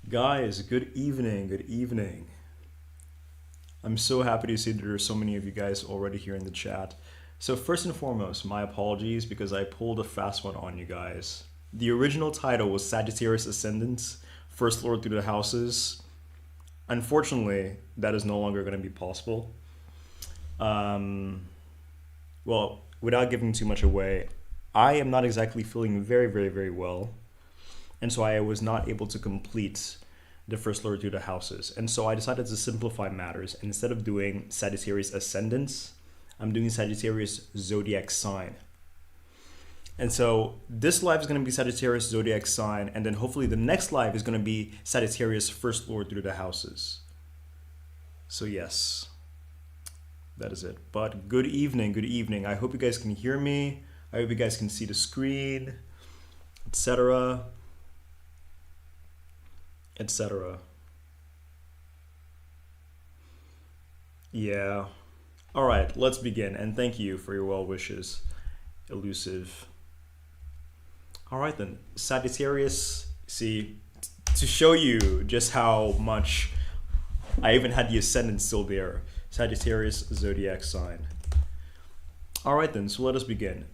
Guys, good evening, good evening. I'm so happy to see that there are so many of you guys already here in the chat. So first and foremost, my apologies because I pulled a fast one on you guys. The original title was Sagittarius Ascendants, First Lord through the Houses. Unfortunately, that is no longer going to be possible. Well, without giving too much away, I am not exactly feeling very well. And so I was not able to complete the first Lord through the houses. And so I decided to simplify matters. And instead of doing Sagittarius Ascendants, I'm doing Sagittarius Zodiac sign. And so this live is going to be Sagittarius Zodiac sign. And then hopefully the next live is going to be Sagittarius first Lord through the houses. So yes, that is it. But good evening, good evening. I hope you guys can hear me. I hope you guys can see the screen, etc. etc. Yeah. All right, let's begin. And thank you for your well wishes, Elusive. All right then, Sagittarius. See, to show you just how much I even had the ascendant still there. Sagittarius zodiac sign. All right then, so let us begin.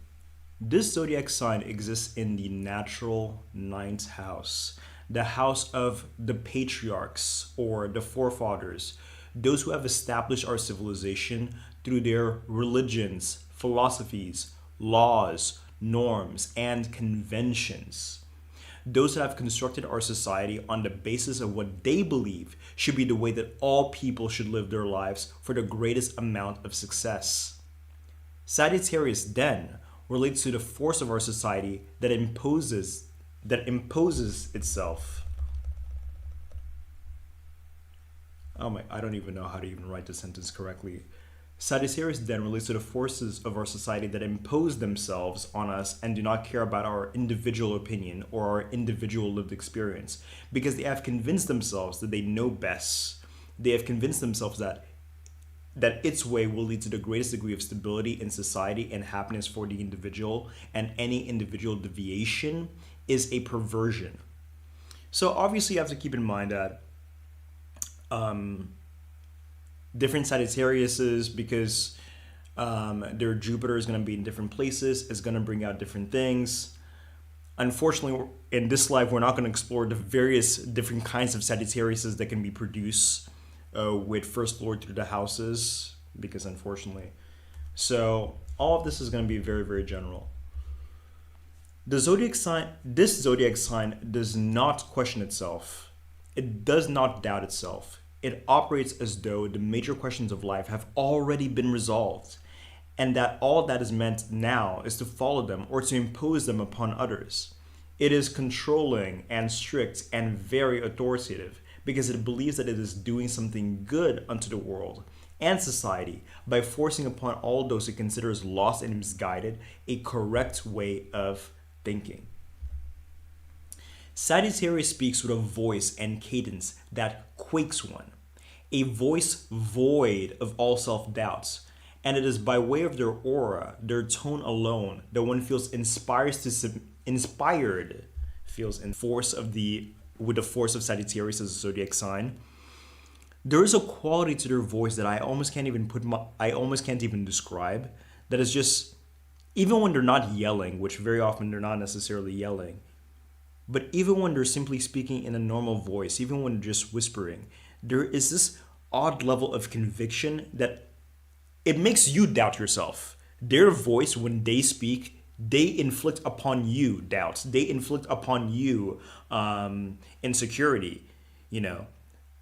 This zodiac sign exists in the natural ninth house, the house of the patriarchs or the forefathers, those who have established our civilization through their religions, philosophies, laws, norms, and conventions. Those that have constructed our society on the basis of what they believe should be the way that all people should live their lives for the greatest amount of success. Sagittarius then relates to the force of our society that imposes itself. Oh my, I don't even know how to even write the sentence correctly. Sagittarius then relates to the forces of our society that impose themselves on us and do not care about our individual opinion or our individual lived experience because they have convinced themselves that they know best. They have convinced themselves that its way will lead to the greatest degree of stability in society and happiness for the individual, and any individual deviation is a perversion. So obviously you have to keep in mind that different Sagittariuses, because their Jupiter is going to be in different places, is going to bring out different things. Unfortunately, in this live, we're not going to explore the various different kinds of Sagittariuses that can be produced with First Lord through the houses, because unfortunately. So all of this is going to be very general. This zodiac sign does not question itself. It does not doubt itself. It operates as though the major questions of life have already been resolved, and that all that is meant now is to follow them or to impose them upon others. It is controlling and strict and very authoritative because it believes that it is doing something good unto the world and society by forcing upon all those it considers lost and misguided a correct way of thinking. Sagittarius speaks with a voice and cadence that quakes one, a voice void of all self-doubts, and it is by way of their aura, their tone alone, that one feels with the force of Sagittarius as a zodiac sign. There is a quality to their voice that I almost can't even describe. That is just, even when they're not yelling, which very often they're not necessarily yelling, but even when they're simply speaking in a normal voice, even when they're just whispering, there is this odd level of conviction that it makes you doubt yourself. Their voice, when they speak, they inflict upon you doubts. They inflict upon you insecurity. You know,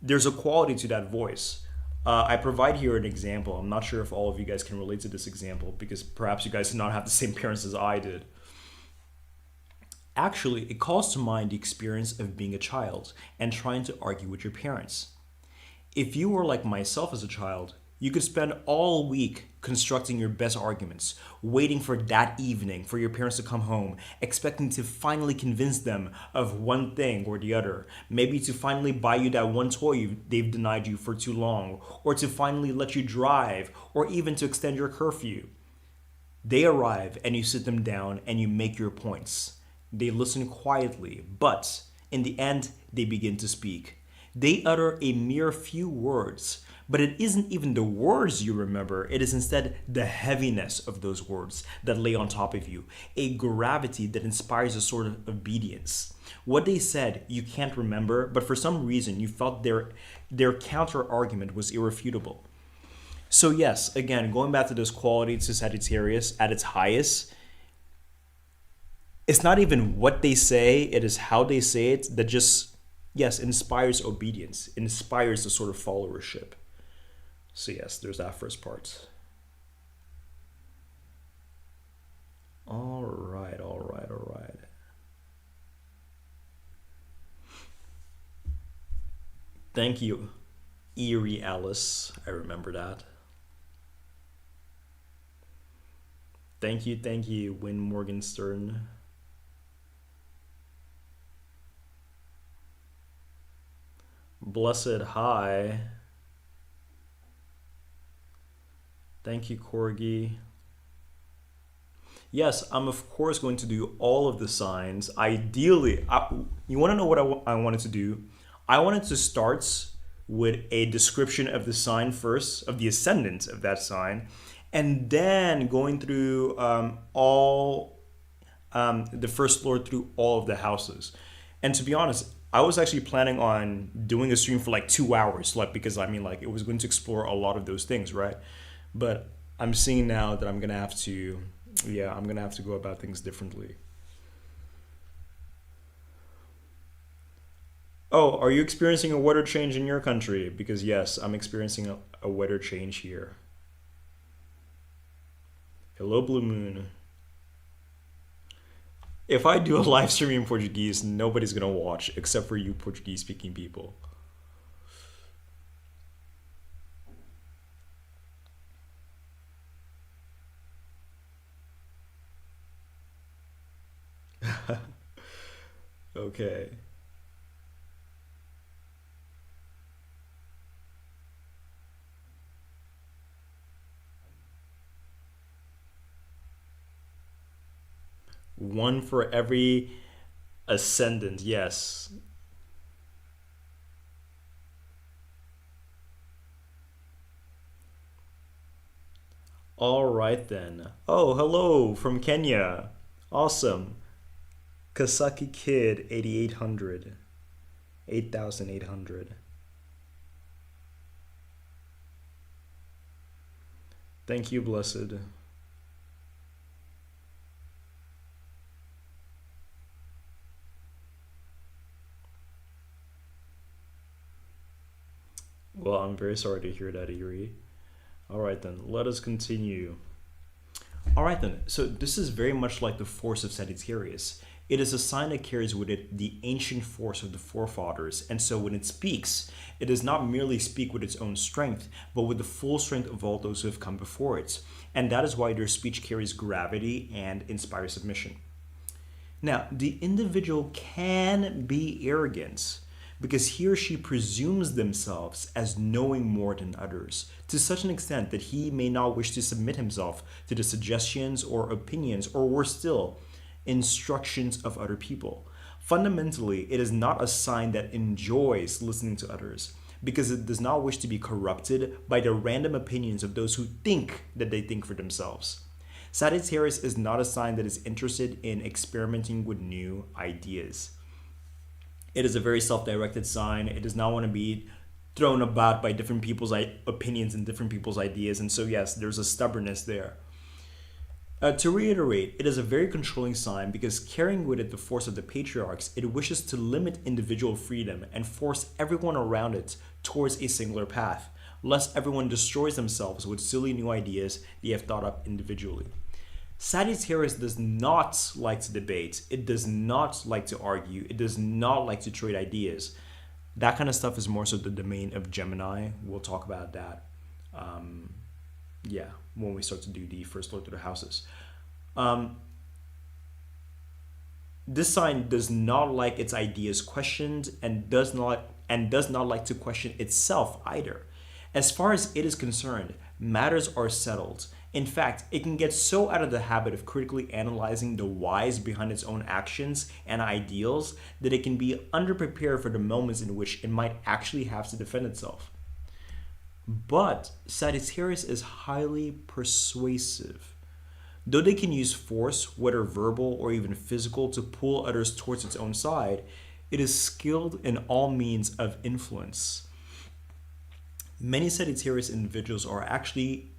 there's a quality to that voice. I provide here an example. I'm not sure if all of you guys can relate to this example because perhaps you guys do not have the same parents as I did. Actually, it calls to mind the experience of being a child and trying to argue with your parents. If you were like myself as a child, you could spend all week constructing your best arguments, waiting for that evening for your parents to come home, expecting to finally convince them of one thing or the other, maybe to finally buy you that one toy they've denied you for too long, or to finally let you drive, or even to extend your curfew. They arrive and you sit them down and you make your points. They listen quietly, but In the end, they begin to speak. They utter a mere few words, but it isn't even the words you remember, it is instead the heaviness of those words that lay on top of you, a gravity that inspires a sort of obedience. What they said you can't remember, but for some reason you felt their counter argument was irrefutable. So yes, again, going back to this quality to Sagittarius at its highest, it's not even what they say, it is how they say it that just, yes, inspires obedience, inspires a sort of followership. So yes, there's that first part. All right, all right, all right. Thank you, Eerie Alice. I remember that. Thank you, Win Morgenstern. Blessed Hi. Thank you, Corgi. Yes, I'm of course going to do all of the signs. Ideally, you want to know what I wanted to do? I wanted to start with a description of the sign first, of the ascendant of that sign, and then going through all the first lord through all of the houses. And to be honest, I was actually planning on doing a stream for like 2 hours, like because I mean, like it was going to explore a lot of those things, right? But I'm seeing now that I'm gonna have to, yeah, I'm gonna have to go about things differently. Oh, are you experiencing a weather change in your country? Because yes, I'm experiencing a weather change here. Hello, Blue Moon. If I do a live stream in Portuguese, nobody's gonna watch except for you Portuguese speaking people. Okay. One for every ascendant, yes. All right then. Oh, hello from Kenya. Awesome. Kasaki Kid 8800. 8800. Thank you, Blessed. Well, I'm very sorry to hear that, Erie. All right then, let us continue. All right then, so this is very much like the force of Sagittarius. It is a sign that carries with it the ancient force of the forefathers, and so when it speaks, it does not merely speak with its own strength, but with the full strength of all those who have come before it. And that is why their speech carries gravity and inspires submission. Now, the individual can be arrogant because he or she presumes themselves as knowing more than others, to such an extent that he may not wish to submit himself to the suggestions or opinions, or worse still, instructions of other people. Fundamentally, it is not a sign that enjoys listening to others, because it does not wish to be corrupted by the random opinions of those who think that they think for themselves. Sagittarius is not a sign that is interested in experimenting with new ideas. It is a very self-directed sign. It does not want to be thrown about by different people's opinions and different people's ideas. And so, yes, there's a stubbornness there. To reiterate, it is a very controlling sign because carrying with it the force of the patriarchs, it wishes to limit individual freedom and force everyone around it towards a singular path, lest everyone destroys themselves with silly new ideas they have thought up individually. Sagittarius does not like to debate. It does not like to argue. It does not like to trade ideas. That kind of stuff is more so the domain of Gemini. We'll talk about that. When we start to do the first look through the houses. This sign does not like its ideas questioned and does not like to question itself either. As far as it is concerned, matters are settled, In fact, it can get so out of the habit of critically analyzing the whys behind its own actions and ideals that it can be underprepared for the moments in which it might actually have to defend itself. But Sagittarius is highly persuasive. Though they can use force, whether verbal or even physical, to pull others towards its own side, it is skilled in all means of influence. Many Sagittarius individuals are actually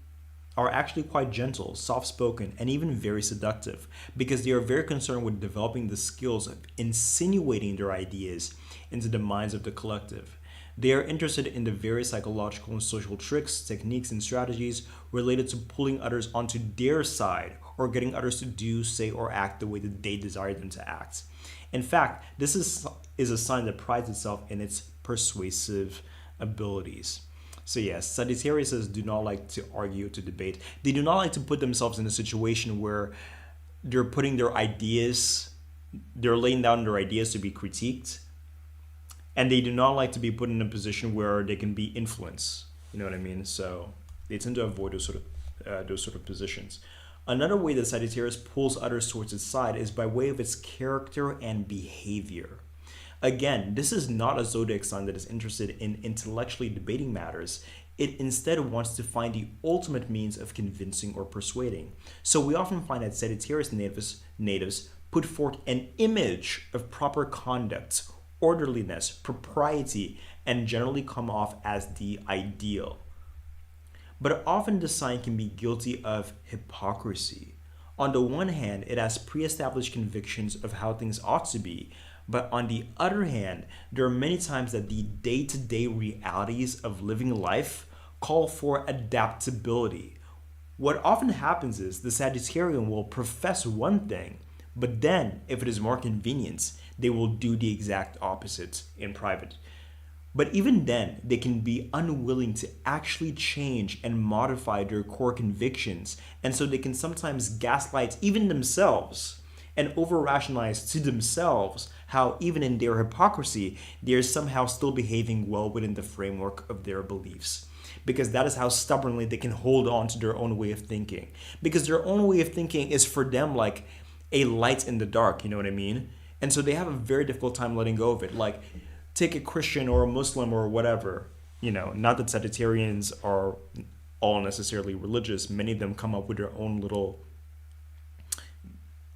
quite gentle, soft-spoken, and even very seductive because they are very concerned with developing the skills of insinuating their ideas into the minds of the collective. They are interested in the various psychological and social tricks, techniques, and strategies related to pulling others onto their side or getting others to do, say, or act the way that they desire them to act. In fact, this is a sign that prides itself in its persuasive abilities. So yes, Sagittariuses do not like to argue, to debate. They do not like to put themselves in a situation where they're laying down their ideas to be critiqued. And they do not like to be put in a position where they can be influenced. You know what I mean? So they tend to avoid those sort of positions. Another way that Sagittarius pulls others towards its side is by way of its character and behavior. Again, this is not a zodiac sign that is interested in intellectually debating matters. It instead wants to find the ultimate means of convincing or persuading. So we often find that Sagittarius natives put forth an image of proper conduct, orderliness, propriety, and generally come off as the ideal. But often the sign can be guilty of hypocrisy. On the one hand, it has pre-established convictions of how things ought to be, but on the other hand, there are many times that the day-to-day realities of living life call for adaptability. What often happens is the Sagittarian will profess one thing, but then, if it is more convenient, they will do the exact opposite in private. But even then, they can be unwilling to actually change and modify their core convictions, and so they can sometimes gaslight even themselves and over-rationalize to themselves how even in their hypocrisy, they are somehow still behaving well within the framework of their beliefs. Because that is how stubbornly they can hold on to their own way of thinking. Because their own way of thinking is for them like a light in the dark, you know what I mean? And so they have a very difficult time letting go of it. Like, take a Christian or a Muslim or whatever, not that Sagittarians are all necessarily religious. Many of them come up with their own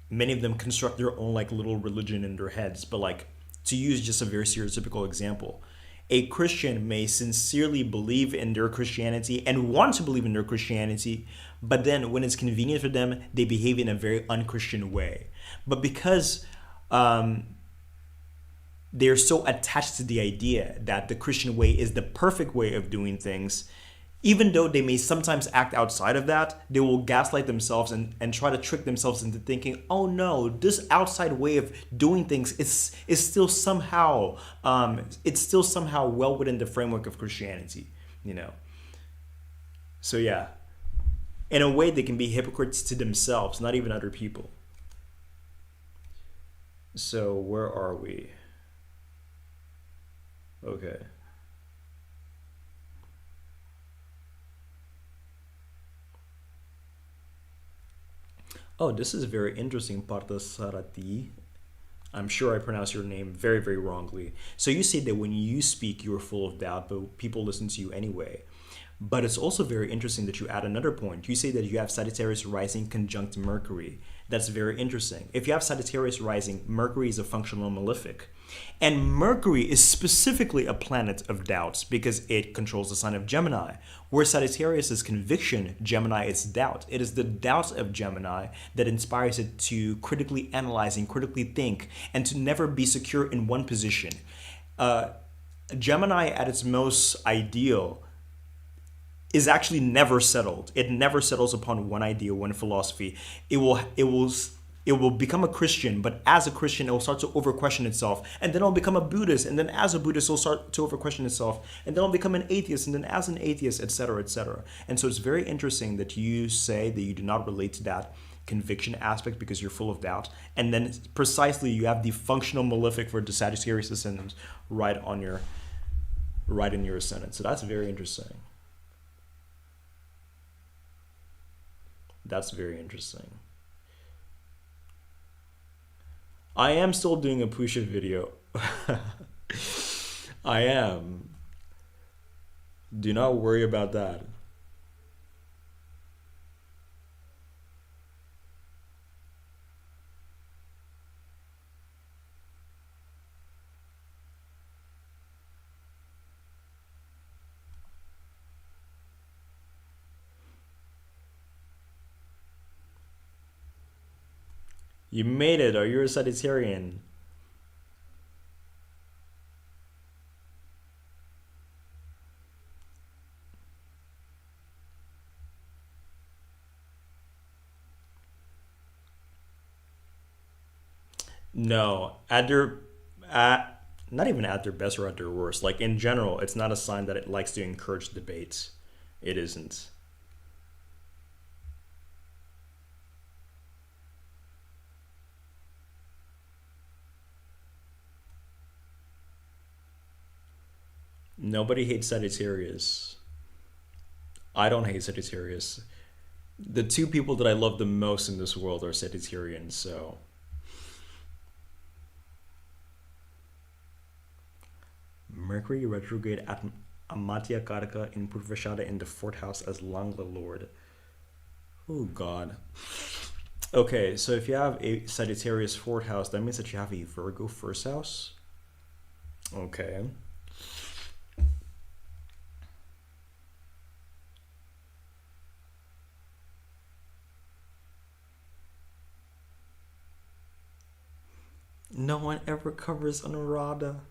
many of them construct their own like little religion in their heads. But like, to use just a very stereotypical example, a Christian may sincerely believe in their Christianity and want to believe in their Christianity, but then when it's convenient for them, they behave in a very unchristian way. But because they're so attached to the idea that the Christian way is the perfect way of doing things, even though they may sometimes act outside of that, they will gaslight themselves and try to trick themselves into thinking, oh no, this outside way of doing things is still somehow well within the framework of Christianity, So yeah, in a way they can be hypocrites to themselves, not even other people. So where are we? Okay. Oh, this is very interesting, Parthasarati. I'm sure I pronounced your name very, very wrongly. So you say that when you speak, you're full of doubt, but people listen to you anyway. But it's also very interesting that you add another point. You say that you have Sagittarius rising conjunct Mercury. That's very interesting. If you have Sagittarius rising, Mercury is a functional malefic. And Mercury is specifically a planet of doubts because it controls the sign of Gemini. Where Sagittarius is conviction, Gemini is doubt. It is the doubt of Gemini that inspires it to critically analyze and critically think and to never be secure in one position. Gemini at its most ideal is actually never settled. It never settles upon one idea, one philosophy. It will become a Christian, but as a Christian, it will start to over-question itself. And then it'll become a Buddhist, and then as a Buddhist, it'll start to over-question itself. And then it'll become an atheist, and then as an atheist, etc., etc. And so it's very interesting that you say that you do not relate to that conviction aspect because you're full of doubt. And then precisely you have the functional malefic for the Sagittarius ascendant right in your ascendant. So that's very interesting. That's very interesting. I am still doing a Pusha video. I am. Do not worry about that. You made it. Are you a Sagittarian? No, at not even at their best or at their worst. Like in general, it's not a sign that it likes to encourage debates. It isn't. Nobody hates Sagittarius. I don't hate Sagittarius. The two people that I love the most in this world are Sagittarians, so Mercury retrograde at Amatya Karaka in Purvashada in the fourth house as Langla Lord. Oh God. Okay, so if you have a Sagittarius fourth house, that means that you have a Virgo first house. Okay. No one ever covers Anuradha.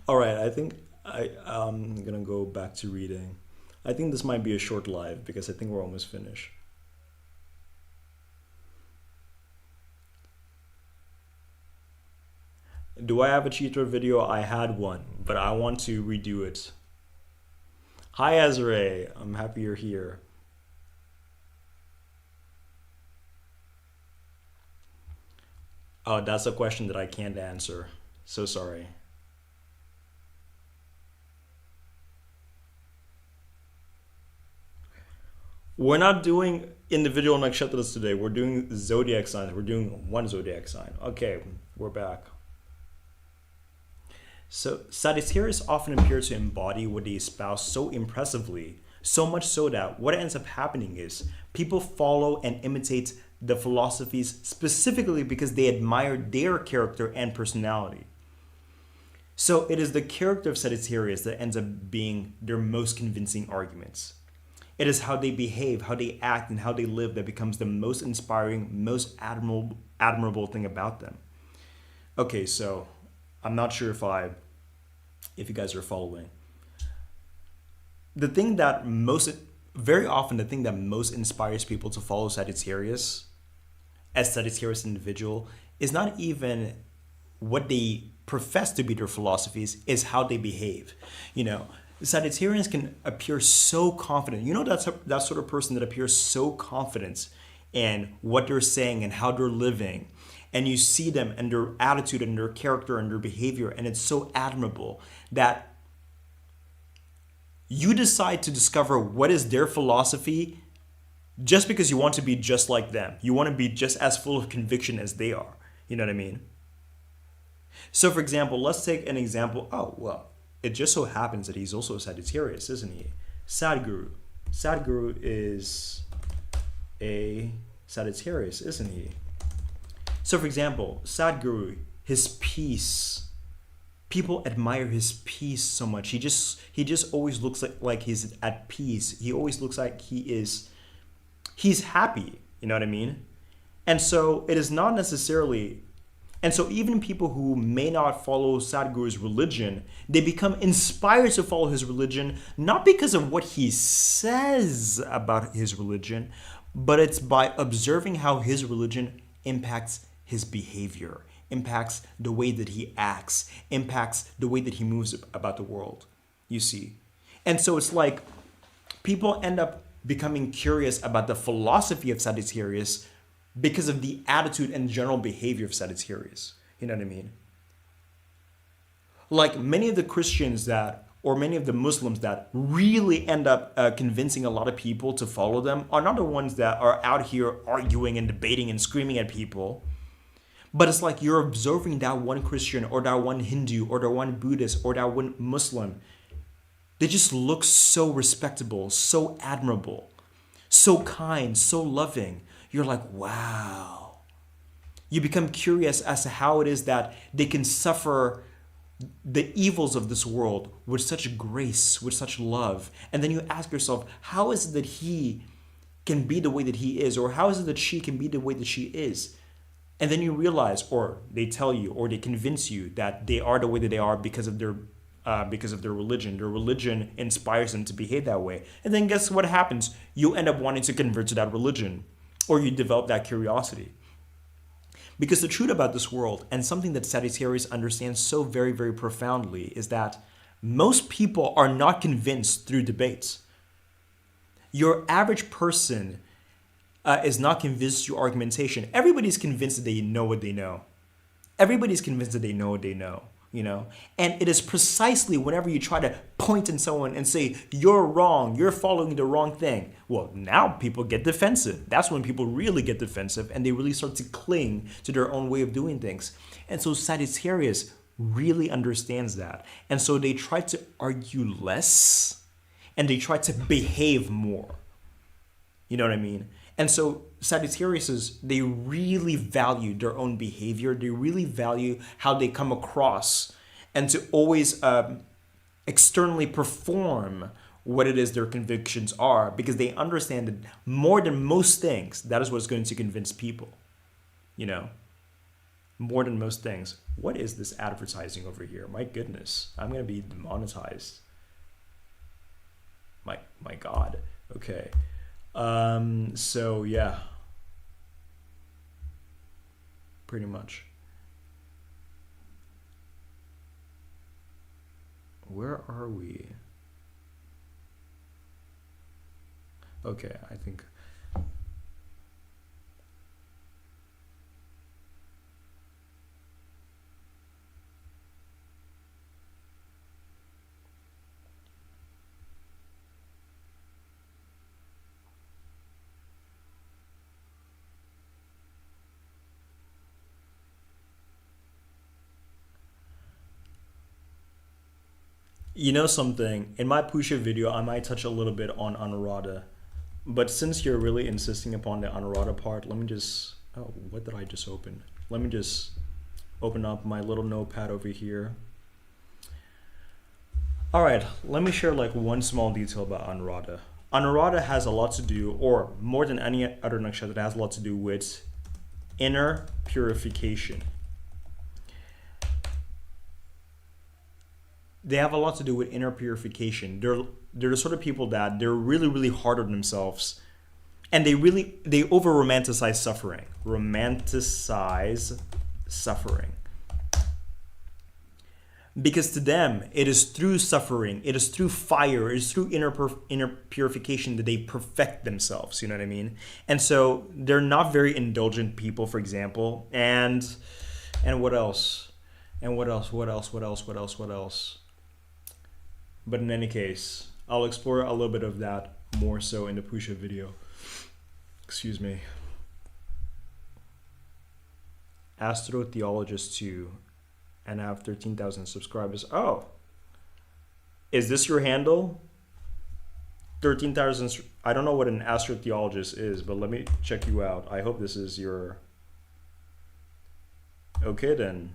All right, I think I'm gonna go back to reading. I think this might be a short live because I think we're almost finished. Do I have a cheater video? I had one, but I want to redo it. Hi Ezra, I'm happy you're here. Oh, that's a question that I can't answer. So sorry. We're not doing individual nakshatras today. We're doing zodiac signs. We're doing one zodiac sign. Okay, we're back. So Sagittarius often appear to embody what they espouse so impressively, so much so that what ends up happening is people follow and imitate the philosophies specifically because they admire their character and personality. So it is the character of Sagittarius that ends up being their most convincing arguments. It is how they behave, how they act, and how they live that becomes the most inspiring, most admirable thing about them. Okay, so I'm not sure if you guys are following. The thing that very often the thing that most inspires people to follow Sagittarius as Sagittarius individual is not even what they profess to be their philosophies, is how they behave. You know, Sagittarians can appear so confident. You know, that sort of person that appears so confident in what they're saying and how they're living. And you see them and their attitude and their character and their behavior, and it's so admirable that you decide to discover what is their philosophy just because you want to be just like them. You want to be just as full of conviction as they are. You know what I mean? So for example, let's take an example. Oh, well, it just so happens that he's also a Sagittarius, isn't he? Sadhguru. Sadhguru is a Sagittarius, isn't he? So for example, Sadhguru, his peace. People admire his peace so much. He just always looks like he's at peace. He always looks like he's happy. You know what I mean? And so it is not necessarily, and so even people who may not follow Sadhguru's religion, they become inspired to follow his religion, not because of what he says about his religion, but it's by observing how his religion impacts his behavior, impacts the way that he acts, impacts the way that he moves about the world, you see. And so it's like people end up becoming curious about the philosophy of Sagittarius because of the attitude and general behavior of Sagittarius. You know what I mean? Like many of the Christians that or many of the Muslims that really end up convincing a lot of people to follow them are not the ones that are out here arguing and debating and screaming at people. But it's like you're observing that one Christian or that one Hindu or that one Buddhist or that one Muslim. They just look so respectable, so admirable, so kind, so loving. You're like, wow. You become curious as to how it is that they can suffer the evils of this world with such grace, with such love. And then you ask yourself, how is it that he can be the way that he is? Or how is it that she can be the way that she is? And then you realize, or they tell you, or they convince you that they are the way that they are because of their religion. Their religion inspires them to behave that way. And then guess what happens? You end up wanting to convert to that religion, or you develop that curiosity. Because the truth about this world, and something that Sagittarius understands so very, very profoundly, is that most people are not convinced through debates. Your average person is not convinced through argumentation. Everybody's convinced that they know what they know. Everybody's convinced that they know what they know, you know? And it is precisely whenever you try to point at someone and say, you're wrong, you're following the wrong thing. Well, now people get defensive. That's when people really get defensive and they really start to cling to their own way of doing things. And so Sagittarius really understands that. And so they try to argue less and they try to behave more. You know what I mean? And so Sagittarius, they really value their own behavior. They really value how they come across and to always externally perform what it is their convictions are, because they understand that more than most things, that is what's going to convince people, you know, more than most things. What is this advertising over here? My goodness, I'm going to be demonetized. My God. Okay. So yeah, pretty much. Where are we? Okay, I think. You know something? In my Pusha video, I might touch a little bit on Anuradha. But since you're really insisting upon the Anuradha part, let me just... Oh, what did I just open? Let me just open up my little notepad over here. All right, let me share like one small detail about Anuradha. Anuradha has a lot to do, or more than any other nakshatra, it has a lot to do with inner purification. They have a lot to do with inner purification. They're the sort of people that they're really, really hard on themselves, and they over romanticize suffering. Romanticize suffering. Because to them, it is through suffering, it is through fire, it is through inner purification that they perfect themselves. You know what I mean? And so they're not very indulgent people, for example. And what else? And what else? What else? What else? What else? What else? But in any case, I'll explore a little bit of that more so in the Pusha video. Excuse me. Astrotheologist 2, and I have 13,000 subscribers. Oh, is this your handle? 13,000. I don't know what an astrotheologist is, but let me check you out. I hope this is your... Okay then.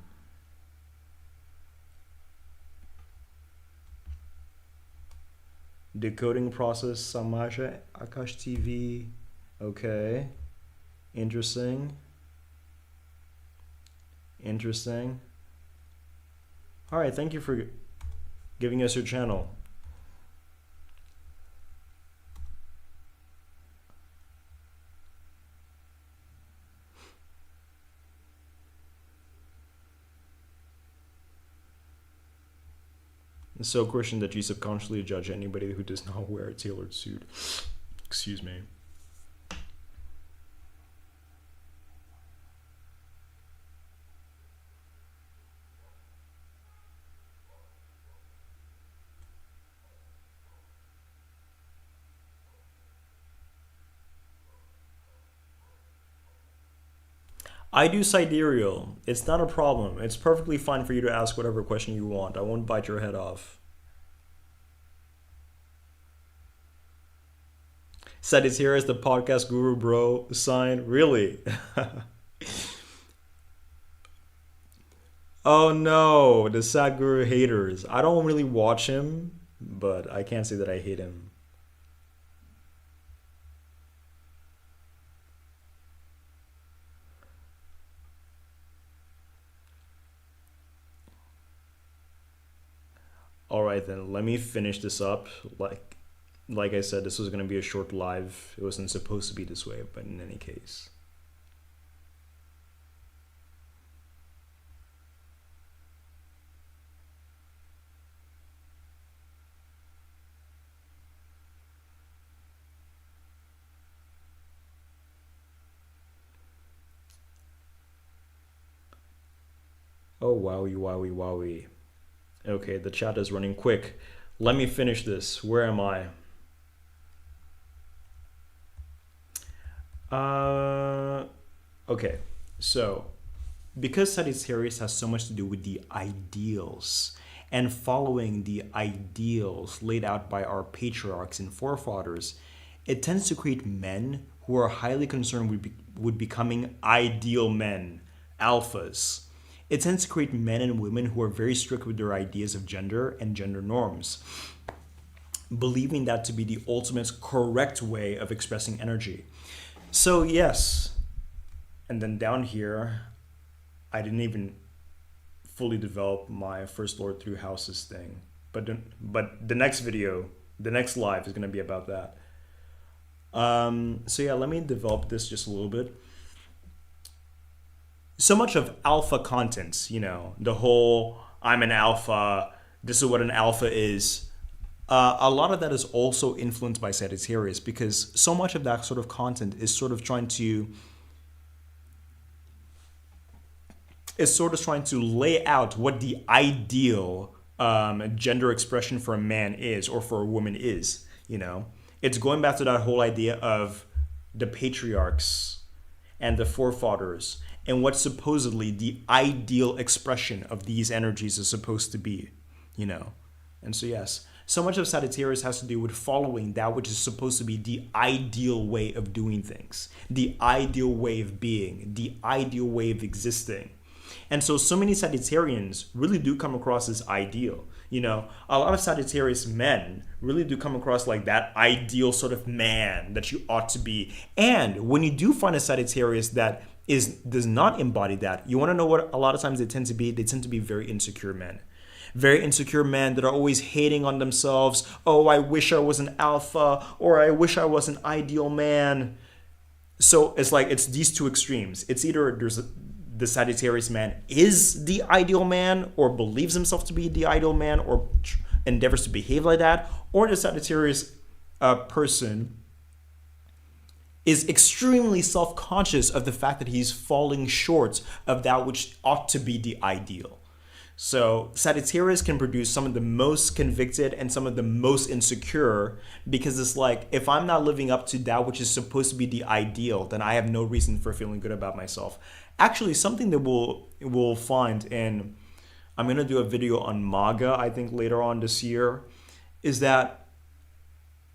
Decoding process, Samaja, Akash TV. Okay. Interesting. Interesting. All right, thank you for giving us your channel. It's so Christian that you subconsciously judge anybody who does not wear a tailored suit. Excuse me. I do sidereal. It's not a problem. It's perfectly fine for you to ask whatever question you want. I won't bite your head off. Sagittarius, the podcast guru, bro. Sign. Really? Oh no, the sad guru haters. I don't really watch him, but I can't say that I hate him. All right then, let me finish this up. Like I said, this was gonna be a short live. It wasn't supposed to be this way, but in any case. Oh wowie wowie wowie. Okay, the chat is running quick. Let me finish this. Where am I? Okay, so because Sagittarius has so much to do with the ideals and following the ideals laid out by our patriarchs and forefathers, it tends to create men who are highly concerned with becoming ideal men, alphas. It tends to create men and women who are very strict with their ideas of gender and gender norms, believing that to be the ultimate correct way of expressing energy. So, yes, and then down here, I didn't even fully develop my first Lord through houses thing. But the next video, the next live is going to be about that. So yeah, let me develop this just a little bit. So much of alpha content, the whole I'm an alpha, this is what an alpha is. A lot of that is also influenced by Sagittarius because so much of that sort of content is sort of trying to lay out what the ideal gender expression for a man is or for a woman is. It's going back to that whole idea of the patriarchs and the forefathers and what supposedly the ideal expression of these energies is supposed to be. And so yes, so much of Sagittarius has to do with following that which is supposed to be the ideal way of doing things, the ideal way of being, the ideal way of existing. And so many Sagittarians really do come across as ideal. A lot of Sagittarius men really do come across like that ideal sort of man that you ought to be. And when you do find a Sagittarius that does not embody that, you want to know what a lot of times they tend to be? They tend to be very insecure men. Very insecure men that are always hating on themselves. Oh, I wish I was an alpha, or I wish I was an ideal man. So it's these two extremes. It's either the Sagittarius man is the ideal man or believes himself to be the ideal man or endeavors to behave like that, or the Sagittarius person is extremely self-conscious of the fact that he's falling short of that which ought to be the ideal. So Sagittarius can produce some of the most convicted and some of the most insecure because it's like, if I'm not living up to that which is supposed to be the ideal, then I have no reason for feeling good about myself. Actually, something that we'll find in, I'm going to do a video on MAGA, I think later on this year, is that,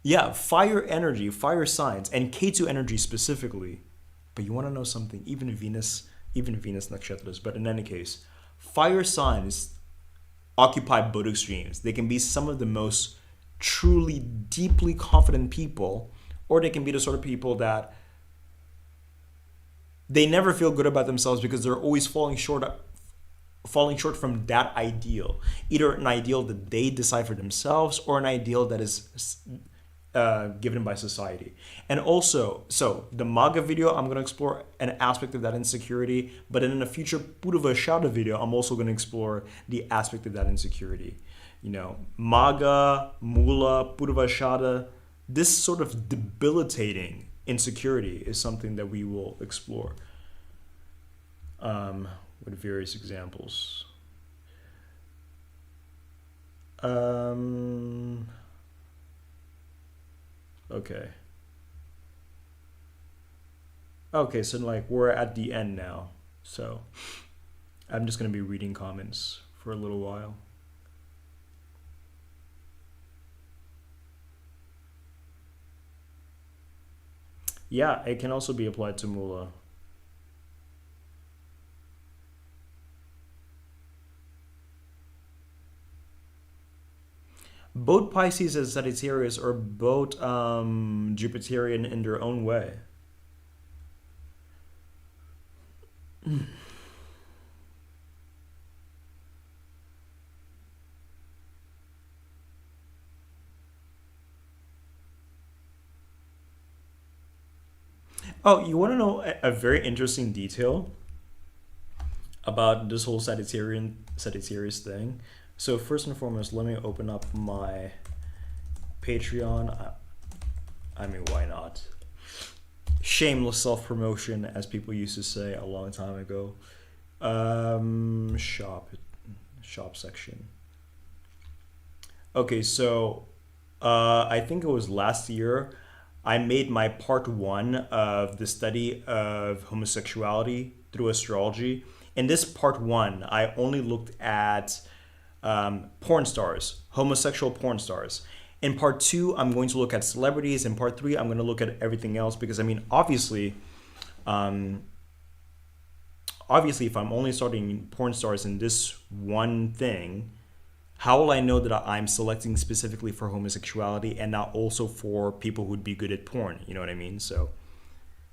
yeah, fire energy, fire signs, and K2 energy specifically. But you want to know something, even Venus nakshatras, but in any case, fire signs occupy both extremes. They can be some of the most truly, deeply confident people, or they can be the sort of people that they never feel good about themselves because they're always falling short from that ideal. Either an ideal that they decide for themselves or an ideal that is given by society. And also, so the MAGA video, I'm going to explore an aspect of that insecurity, but in a future Purvashada video, I'm also going to explore the aspect of that insecurity. MAGA, Mula, Purvashada, this sort of debilitating insecurity is something that we will explore with various examples. Okay, so we're at the end now. So I'm just going to be reading comments for a little while. Yeah, it can also be applied to Mula. Both Pisces and Sagittarius are both Jupiterian in their own way. Oh, you want to know a very interesting detail about this whole Sagittarius thing? So first and foremost, let me open up my Patreon. I mean, why not? Shameless self-promotion, as people used to say a long time ago. Shop section. Okay, so I think it was last year I made my part one of the study of homosexuality through astrology. In this part one, I only looked at porn stars, homosexual porn stars. In part two, I'm going to look at celebrities. In part three, I'm going to look at everything else because, I mean, obviously, if I'm only starting porn stars in this one thing, how will I know that I'm selecting specifically for homosexuality and not also for people who'd be good at porn? You know what I mean? So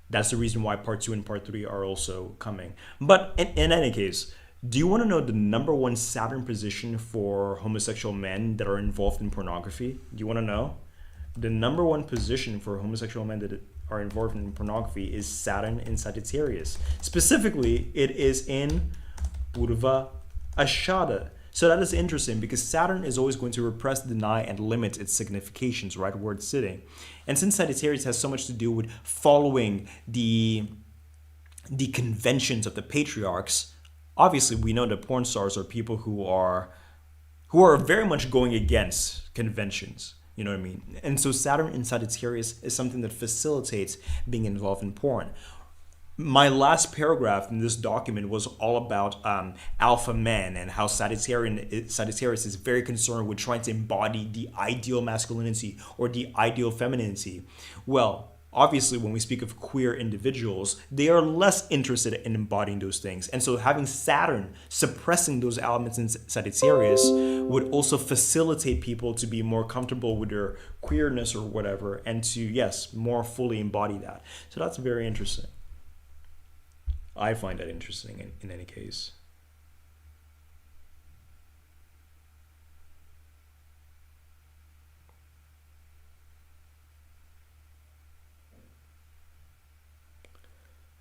that's the reason why part two and part three are also coming. But in any case, do you want to know the number one Saturn position for homosexual men that are involved in pornography? Do you want to know? The number one position for homosexual men that are involved in pornography is Saturn in Sagittarius. Specifically, it is in Purva Ashada. So that is interesting because Saturn is always going to repress, deny, and limit its significations, right, where it's sitting. And since Sagittarius has so much to do with following the conventions of the patriarchs, obviously we know that porn stars are people who are very much going against conventions. You know what I mean? And so Saturn in Sagittarius is something that facilitates being involved in porn. My last paragraph in this document was all about alpha men and how Sagittarius is very concerned with trying to embody the ideal masculinity or the ideal femininity. Well, obviously, when we speak of queer individuals, they are less interested in embodying those things. And so having Saturn suppressing those elements in Sagittarius would also facilitate people to be more comfortable with their queerness or whatever and to, yes, more fully embody that. So that's very interesting. I find that interesting in any case.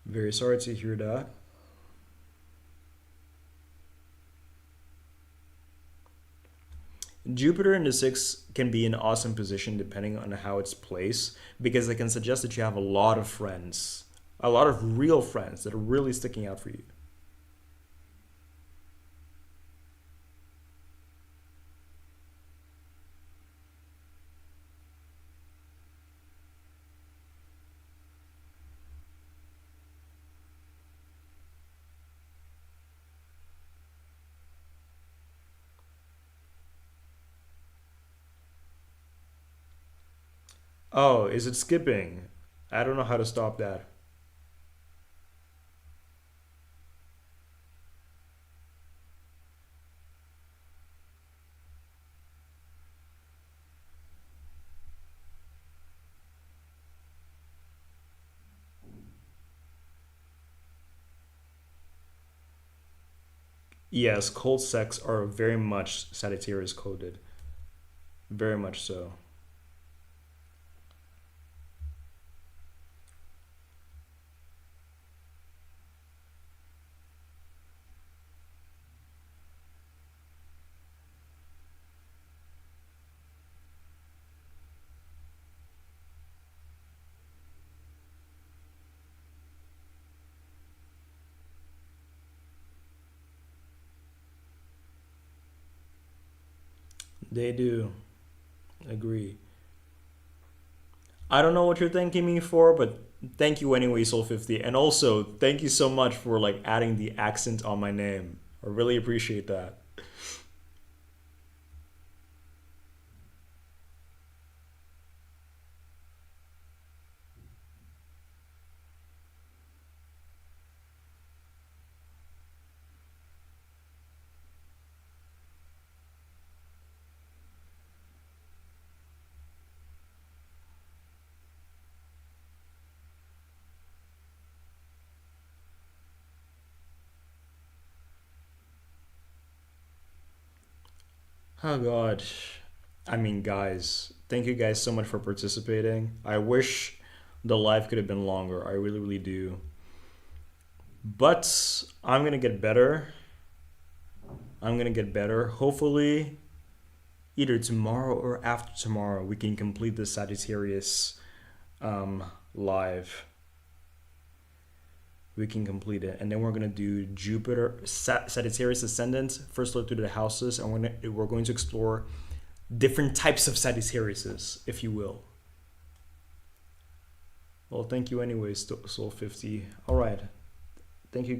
Very sorry to hear that. Jupiter in the sixth can be an awesome position depending on how it's placed because it can suggest that you have a lot of friends, a lot of real friends that are really sticking out for you. Oh, is it skipping? I don't know how to stop that. Yes, cold sex are very much Sagittarius coded. Very much so. They do. Agree. I don't know what you're thanking me for, but Thank you anyway, Soul 50. And also, thank you so much for like adding the accent on my name. I really appreciate that. Oh god. I mean, guys, thank you guys so much for participating. I wish the live could have been longer. I really, really do. But I'm gonna get better. I'm gonna get better. Hopefully, either tomorrow or after tomorrow, we can complete the Sagittarius um, live. We can complete it, and then we're gonna do Jupiter, Sagittarius ascendant. First, look through the houses, and we're going to explore different types of Sagittariuses, if you will. Well, thank you anyways, Soul 50. All right, thank you.